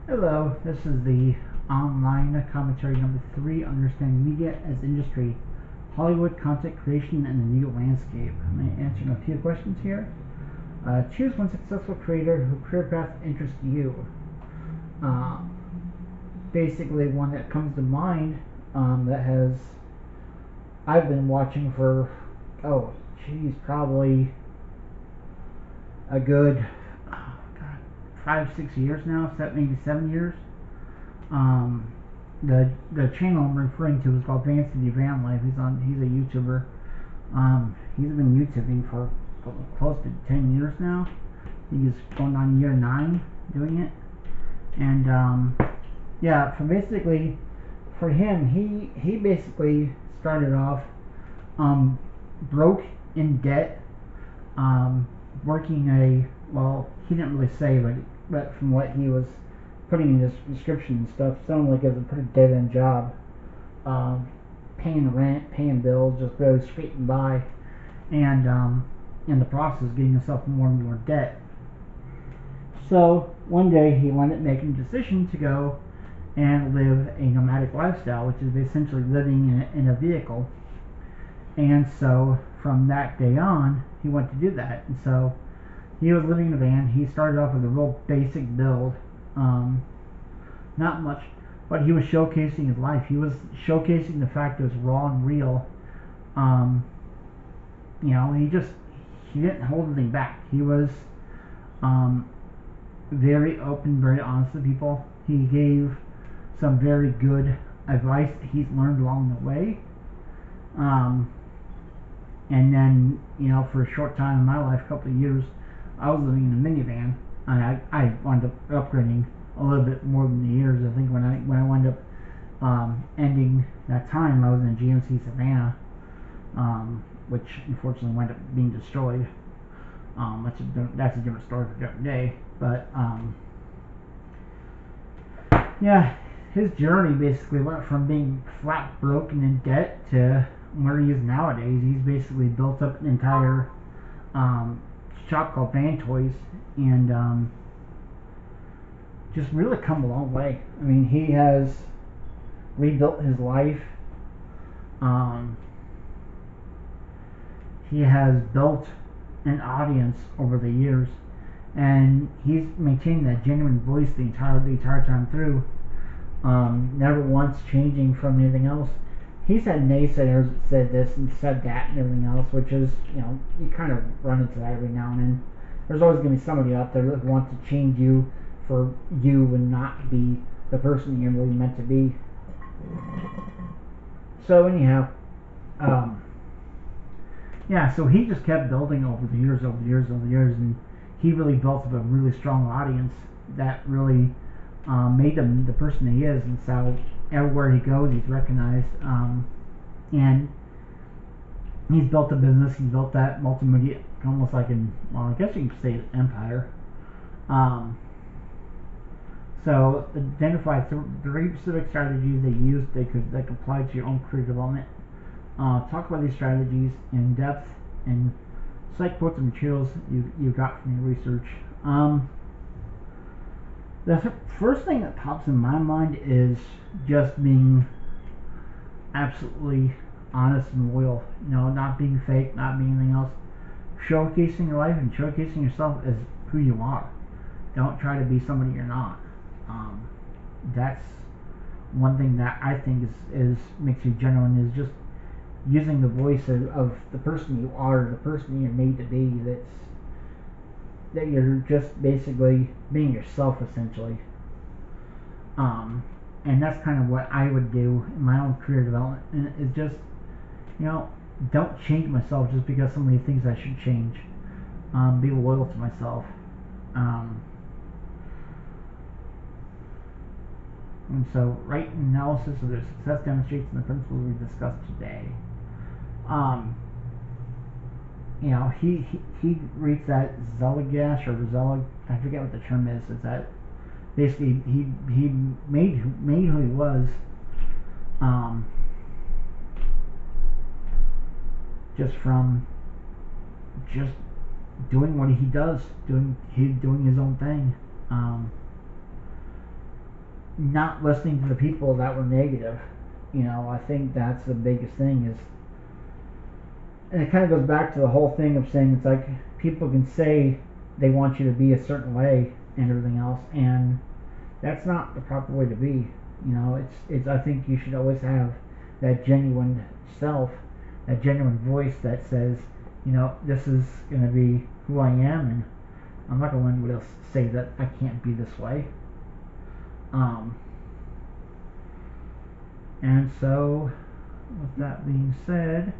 Hello, this is the online commentary number 3, Understanding Media as Industry, Hollywood Content Creation and the New Landscape. I'm answering a few questions here. Choose one successful creator whose career path interests you. Uh, Basically, one that comes to mind that I've been watching for, probably a good, God, 5, 6 years now, maybe 7 years. Um, the channel I'm referring to is called Van City Van Life. He's a YouTuber. He's been YouTubing for close to 10 years now. He's going on year 9 doing it. And yeah, for him, he basically started off broke, in debt, working he didn't really say, but from what he was putting in his description and stuff, sounded like it was a pretty dead end job. Um, Paying rent, paying bills, just barely scraping by, and in the process, getting himself more and more debt. So one day he wound up making a decision to go and live a nomadic lifestyle, which is essentially living in a vehicle. And so from that day on, he went to do that. And so he was living in a van. He started off with a real basic build, not much, but he was showcasing his life. He was showcasing the fact that it was raw and real. Um, he didn't hold anything back. He was um, very open, very honest with people. He gave some very good advice that he's learned along the way. And then, for a short time in my life, a couple of years, I was living in a minivan, and I wound up upgrading a little bit more than the years. I think when I wound up ending that time, I was in a GMC Savannah, which unfortunately wound up being destroyed. That's a different story for a different day. But yeah, his journey basically went from being flat broke and in debt to where he is nowadays. He's basically built up an entire shop called Van Toys, and just really come a long way. I mean, he has rebuilt his life. He has built an audience over the years, and he's maintained that genuine voice the entire time through. Never once changing from anything else. He's had naysayers that said this and said that and everything else, which is, you kind of run into that every now and then. There's always going to be somebody out there that wants to change you for you and not be the person you're really meant to be. So anyhow, yeah, so he just kept building over the years, and he really built up a really strong audience that really made him the person he is, and so everywhere he goes, he's recognized, and he's built a business. He's built that multimedia, almost like I guess you could say empire. So identify 3 specific strategies they could apply to your own career development. Talk about these strategies in depth and cite quotes and materials you got from your research. The first thing that pops in my mind is just being absolutely honest and loyal. Not being fake, not being anything else. Showcasing your life and showcasing yourself as who you are. Don't try to be somebody you're not. That's one thing that I think is makes you genuine, is just using the voice of the person you are, the person you're made to be. That you're just basically being yourself, essentially. And that's kind of what I would do in my own career development. And it's just, don't change myself just because somebody thinks I should change. Be loyal to myself. And so, write an analysis of their success demonstrates the principles we discussed today. He reads that Zelagash or Zelig, I forget what the term is. Is that basically he made who he was, just from just doing what he does, doing his own thing. not listening to the people that were negative. I think that's the biggest thing is, and it kind of goes back to the whole thing of saying it's like people can say they want you to be a certain way and everything else, and that's not the proper way to be. It's I think you should always have that genuine self, that genuine voice that says, this is going to be who I am, and I'm not going to let anybody else say that I can't be this way. And so, with that being said,